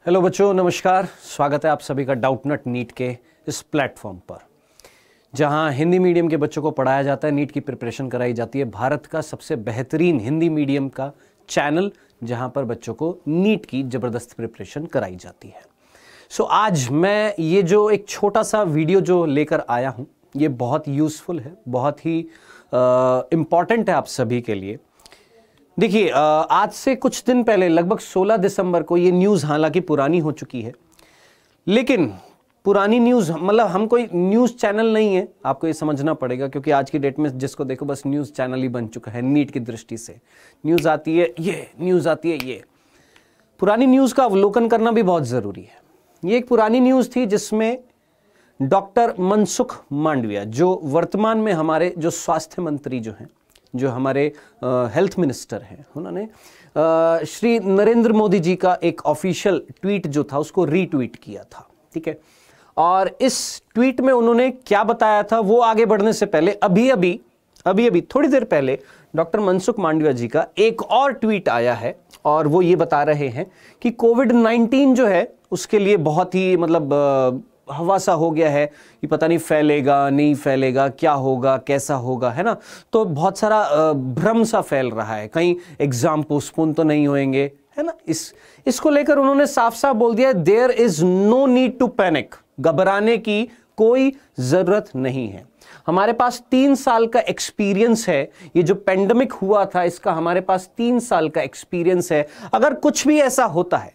Hello बच्चों, नमस्कार। स्वागत है आप सभी का डाउटनट नीट के इस प्लेटफॉर्म पर, जहां हिंदी मीडियम के बच्चों को पढ़ाया जाता है, नीट की प्रिपरेशन कराई जाती है। भारत का सबसे बेहतरीन हिंदी मीडियम का चैनल, जहां पर बच्चों को नीट की ज़बरदस्त प्रिपरेशन कराई जाती है। सो आज मैं ये जो एक छोटा सा वीडियो जो लेकर आया हूँ, ये बहुत यूज़फुल है, बहुत ही इम्पॉर्टेंट है आप सभी के लिए। देखिए, आज से कुछ दिन पहले लगभग 16 दिसंबर को ये न्यूज़ हालांकि पुरानी हो चुकी है, लेकिन पुरानी न्यूज़ मतलब हम कोई न्यूज़ चैनल नहीं है, आपको ये समझना पड़ेगा, क्योंकि आज की डेट में जिसको देखो बस न्यूज़ चैनल ही बन चुका है। नीट की दृष्टि से न्यूज़ आती है ये, न्यूज़ आती है ये। पुरानी न्यूज़ का अवलोकन करना भी बहुत ज़रूरी है। ये एक पुरानी न्यूज़ थी जिसमें डॉक्टर मनसुख मांडविया, जो वर्तमान में हमारे जो स्वास्थ्य मंत्री जो हैं, जो हमारे हेल्थ मिनिस्टर हैं, उन्होंने श्री नरेंद्र मोदी जी का एक ऑफिशियल ट्वीट जो था उसको रीट्वीट किया था। ठीक है, और इस ट्वीट में उन्होंने क्या बताया था, वो आगे बढ़ने से पहले अभी थोड़ी देर पहले डॉक्टर मनसुख मांडविया जी का एक और ट्वीट आया है, और वो ये बता रहे हैं कि कोविड-19 जो है उसके लिए बहुत ही मतलब हवा सा हो गया है कि पता नहीं फैलेगा नहीं फैलेगा, क्या होगा कैसा होगा, है ना। तो बहुत सारा भ्रम सा फैल रहा है, कहीं एग्जाम पोस्टपोन तो नहीं होंगे, है ना। इसको लेकर उन्होंने साफ साफ बोल दिया, there is no need to panic, घबराने की कोई जरूरत नहीं है। हमारे पास 3 साल का एक्सपीरियंस है, ये जो पेंडेमिक हुआ था इसका हमारे पास 3 साल का एक्सपीरियंस है। अगर कुछ भी ऐसा होता है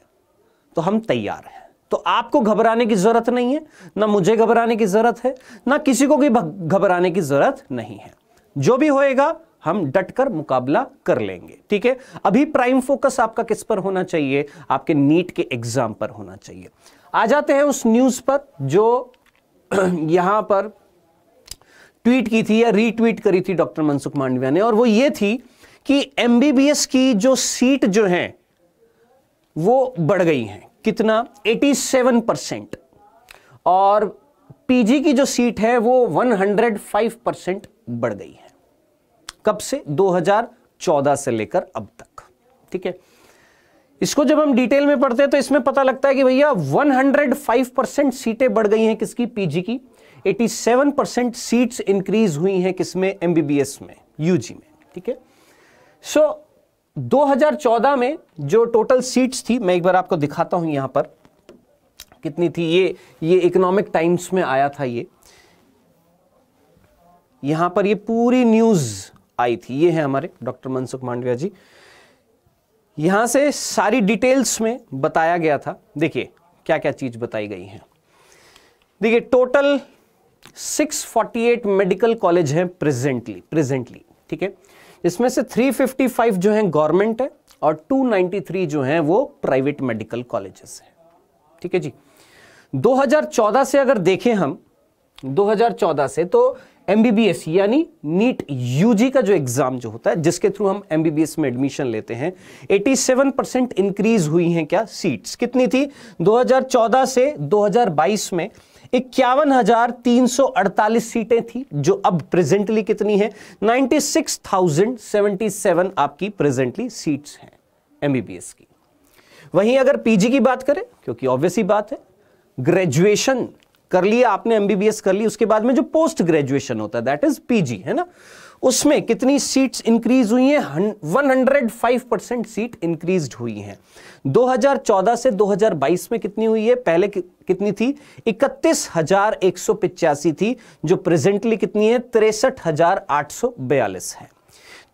तो हम तैयार हैं। तो आपको घबराने की जरूरत नहीं है, ना मुझे घबराने की जरूरत है, ना किसी को भी घबराने की जरूरत नहीं है। जो भी होएगा हम डटकर मुकाबला कर लेंगे। ठीक है, अभी प्राइम फोकस आपका किस पर होना चाहिए? आपके नीट के एग्जाम पर होना चाहिए। आ जाते हैं उस न्यूज पर जो यहां पर ट्वीट की थी या रीट्वीट करी थी डॉक्टर मनसुख मांडविया ने, और वो ये थी कि एमबीबीएस की जो सीट जो है वो बढ़ गई हैं। कितना? 87%। और पीजी की जो सीट है वो 105% बढ़ गई है। कब से? 2014 से लेकर अब तक। ठीक है, इसको जब हम डिटेल में पढ़ते हैं तो इसमें पता लगता है कि भैया 105% सीटें बढ़ गई हैं किसकी? पीजी की। 87% सीट्स इंक्रीज हुई हैं किसमें? एमबीबीएस में, यूजी में। ठीक है, सो 2014 में जो टोटल सीट्स थी, मैं एक बार आपको दिखाता हूं यहां पर कितनी थी। ये इकोनॉमिक टाइम्स में आया था। ये यहां पर ये पूरी न्यूज आई थी। ये है हमारे डॉक्टर मनसुख मांडविया जी, यहां से सारी डिटेल्स में बताया गया था। देखिए क्या क्या चीज बताई गई है। देखिए, टोटल 648 मेडिकल कॉलेज हैं प्रेजेंटली। ठीक है, इसमें से 355 जो हैं गवर्नमेंट है और 293 जो हैं वो प्राइवेट मेडिकल कॉलेजेस हैं। ठीक है जी, 2014 से अगर देखें हम, 2014 से तो एमबीबीएस यानी नीट यूजी का जो एग्जाम जो होता है, जिसके थ्रू हम एमबीबीएस में एडमिशन लेते हैं, 87% इंक्रीज हुई हैं क्या? सीट्स कितनी थी? 2014 से 2022 में 51,348 सीटें थी, जो अब प्रेजेंटली कितनी है? 96,077 आपकी प्रेजेंटली सीट्स हैं एमबीबीएस की। वहीं अगर पीजी की बात करें, क्योंकि ऑब्वियस ही बात है, ग्रेजुएशन कर लिया आपने, एमबीबीएस कर ली, उसके बाद में जो पोस्ट ग्रेजुएशन होता है दैट इज पीजी, है ना, उसमें कितनी सीट्स इंक्रीज हुई हैं? 105% सीट इंक्रीज हुई हैं। 2014 से 2022 में कितनी हुई है? पहले कितनी थी? 31,185 थी, जो प्रेजेंटली कितनी है? 63,842 है।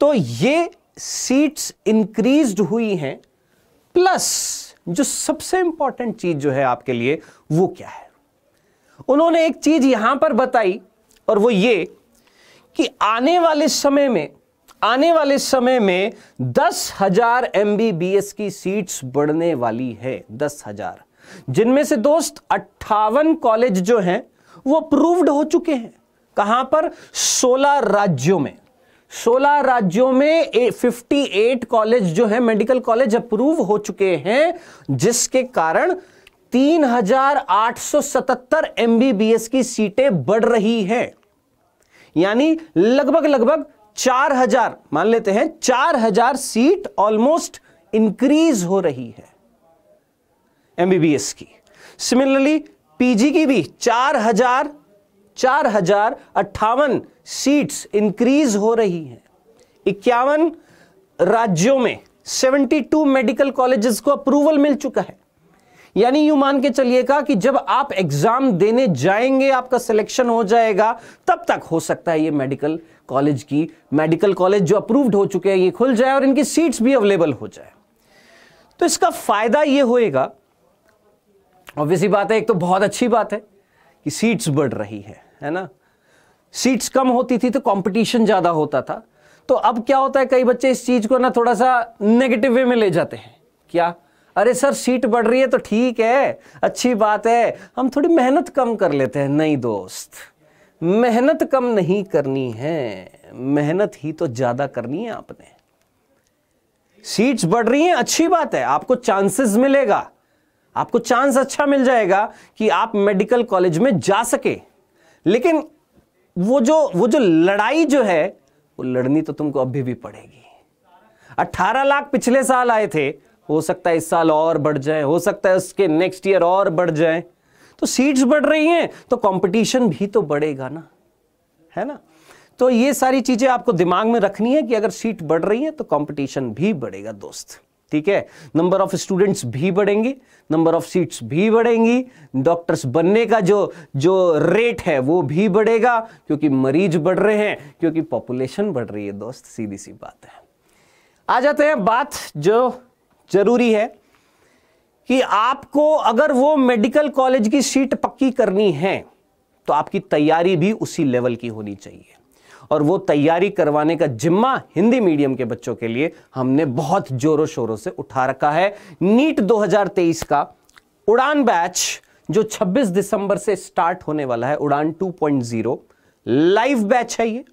तो ये सीट्स इंक्रीज्ड हुई हैं, प्लस जो सबसे इंपॉर्टेंट चीज जो है आपके लिए वो क्या है? उन्होंने एक चीज यहां पर बताई, और वो ये कि आने वाले समय में 10,000 एमबीबीएस की सीट्स बढ़ने वाली है। 10,000, जिनमें से दोस्त 58 कॉलेज जो हैं वो अप्रूव्ड हो चुके हैं। कहां पर? 16 राज्यों में। 16 राज्यों में 58 कॉलेज जो है मेडिकल कॉलेज अप्रूव हो चुके हैं, जिसके कारण 3,877 एमबीबीएस की सीटें बढ़ रही हैं। यानी लगभग 4,000, मान लेते हैं 4,000 सीट ऑलमोस्ट इंक्रीज हो रही है। MBBS की। सिमिलरली PG की भी 4,058 सीट्स इंक्रीज हो रही हैं। 51 राज्यों में 72 मेडिकल कॉलेजेस को अप्रूवल मिल चुका है। यानी यूं मान के चलिएगा कि जब आप एग्जाम देने जाएंगे, आपका सिलेक्शन हो जाएगा, तब तक हो सकता है ये मेडिकल कॉलेज जो अप्रूव्ड हो चुके हैं ये खुल जाए और इनकी सीट्स भी अवेलेबल हो जाए। तो इसका फायदा ये होएगा, ऑब्वियसली बात है, एक तो बहुत अच्छी बात है कि सीट्स बढ़ रही है ना। सीट्स कम होती थी तो कंपटीशन ज्यादा होता था। तो अब क्या होता है, कई बच्चे इस चीज को ना थोड़ा सा नेगेटिव वे में ले जाते हैं। क्या, अरे सर सीट बढ़ रही है तो ठीक है, अच्छी बात है, हम थोड़ी मेहनत कम कर लेते हैं। नहीं दोस्त, मेहनत कम नहीं करनी है, मेहनत ही तो ज्यादा करनी है आपने। सीट्स बढ़ रही हैं, अच्छी बात है, आपको चांसेस मिलेगा, आपको चांस अच्छा मिल जाएगा कि आप मेडिकल कॉलेज में जा सके। लेकिन वो जो लड़ाई जो है वो लड़नी तो तुमको अभी भी पड़ेगी। 18 लाख पिछले साल आए थे, हो सकता है इस साल और बढ़ जाए, हो सकता है उसके नेक्स्ट ईयर और बढ़ जाए। तो सीट्स बढ़ रही हैं तो कंपटीशन भी तो बढ़ेगा ना, है ना। तो ये सारी चीजें आपको दिमाग में रखनी है कि अगर सीट बढ़ रही है तो कंपटीशन भी बढ़ेगा दोस्त, ठीक है। नंबर ऑफ स्टूडेंट्स भी बढ़ेंगे, नंबर ऑफ सीट्स भी बढ़ेंगी, डॉक्टर्स बनने का जो रेट है वो भी बढ़ेगा, क्योंकि मरीज बढ़ रहे हैं, क्योंकि पॉपुलेशन बढ़ रही है दोस्त, सीधी सी बात है। आ जाते हैं बात जो जरूरी है कि आपको अगर वो मेडिकल कॉलेज की सीट पक्की करनी है तो आपकी तैयारी भी उसी लेवल की होनी चाहिए। और वो तैयारी करवाने का जिम्मा हिंदी मीडियम के बच्चों के लिए हमने बहुत जोरों शोरों से उठा रखा है। नीट 2023 का उड़ान बैच जो 26 दिसंबर से स्टार्ट होने वाला है, उड़ान 2.0 लाइव बैच है, ये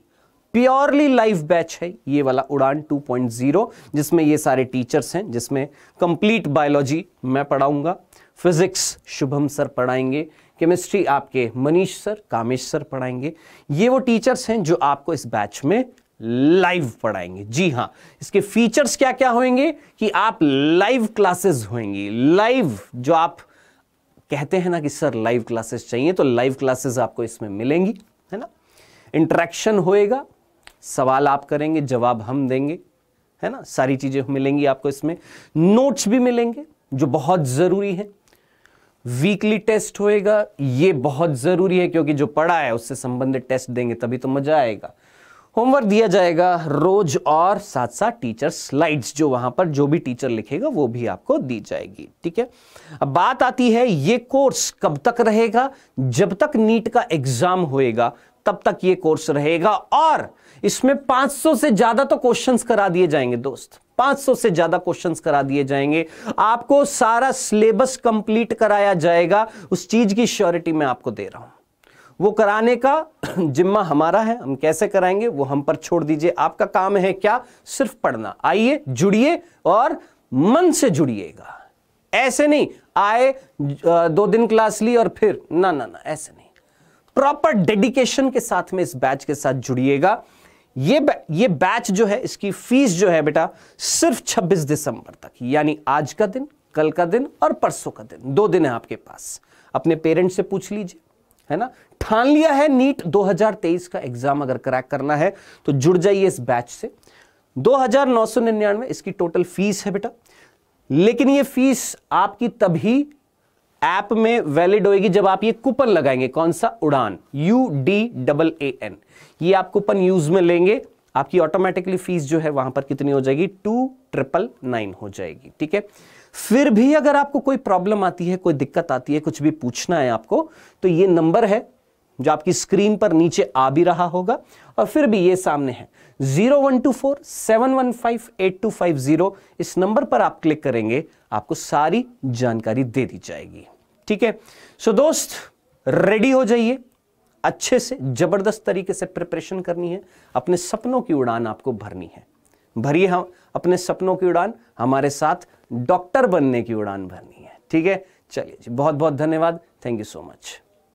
प्योरली लाइव बैच है ये वाला उड़ान 2.0, जिसमें ये सारे टीचर्स हैं, जिसमें कंप्लीट बायोलॉजी मैं पढ़ाऊंगा, फिजिक्स शुभम सर पढ़ाएंगे, केमिस्ट्री आपके मनीष सर, कामेश सर पढ़ाएंगे। ये वो टीचर्स हैं जो आपको इस बैच में लाइव पढ़ाएंगे। जी हां, इसके फीचर्स क्या क्या होंगे कि आप लाइव क्लासेस होंगी, लाइव जो आप कहते हैं ना कि सर लाइव क्लासेस चाहिए, तो लाइव क्लासेस आपको इसमें मिलेंगी, है ना। इंटरेक्शन होएगा, सवाल आप करेंगे, जवाब हम देंगे, है ना। सारी चीजें मिलेंगी आपको इसमें, नोट्स भी मिलेंगे जो बहुत जरूरी है। वीकली टेस्ट होएगा, ये बहुत जरूरी है क्योंकि जो पढ़ा है उससे संबंधित टेस्ट देंगे तभी तो मजा आएगा। होमवर्क दिया जाएगा रोज, और साथ साथ टीचर स्लाइड्स जो वहां पर जो भी टीचर लिखेगा वो भी आपको दी जाएगी, ठीक है। अब बात आती है ये कोर्स कब तक रहेगा। जब तक नीट का एग्जाम होएगा तब तक ये कोर्स रहेगा, और इसमें 500 से ज्यादा तो क्वेश्चंस करा दिए जाएंगे दोस्त, 500 से ज्यादा क्वेश्चंस करा दिए जाएंगे। आपको सारा सिलेबस कंप्लीट कराया जाएगा, उस चीज की श्योरिटी मैं आपको दे रहा हूं। वो कराने का जिम्मा हमारा है, हम कैसे कराएंगे वो हम पर छोड़ दीजिए। आपका काम है क्या, सिर्फ पढ़ना। आइए, जुड़िए और मन से जुड़िएगा। ऐसे नहीं आए 2 दिन क्लास ली और फिर ना, ऐसे नहीं। प्रॉपर डेडिकेशन के साथ में इस बैच के साथ जुड़िएगा। ये बैच जो है, इसकी फीस जो है बेटा सिर्फ 26 दिसंबर तक, यानी आज का दिन, कल का दिन और परसों का दिन, 2 दिन है आपके पास। अपने पेरेंट्स से पूछ लीजिए, है ना। ठान लिया है नीट 2023 का एग्जाम अगर क्रैक करना है तो जुड़ जाइए इस बैच से। 2,999 इसकी टोटल फीस है बेटा, लेकिन ये फीस आपकी तभी ऐप में वैलिड होगी जब आप ये कूपन लगाएंगे। कौन सा, उड़ान, UDAAN। ये आप कूपन यूज में लेंगे, आपकी ऑटोमेटिकली फीस जो है वहां पर कितनी हो जाएगी, 2,999 हो जाएगी, ठीक है। फिर भी अगर आपको कोई प्रॉब्लम आती है, कोई दिक्कत आती है, कुछ भी पूछना है आपको, तो ये नंबर है जो आपकी स्क्रीन पर नीचे आ भी रहा होगा, और फिर भी ये सामने है 0124-715-8250। इस नंबर पर आप क्लिक करेंगे, आपको सारी जानकारी दे दी जाएगी, ठीक है। सो दोस्त, रेडी हो जाइए, अच्छे से जबरदस्त तरीके से प्रिपरेशन करनी है, अपने सपनों की उड़ान आपको भरनी है। भरिए हम अपने सपनों की उड़ान, हमारे साथ डॉक्टर बनने की उड़ान भरनी है, ठीक है। चलिए जी, बहुत बहुत धन्यवाद, थैंक यू सो मच।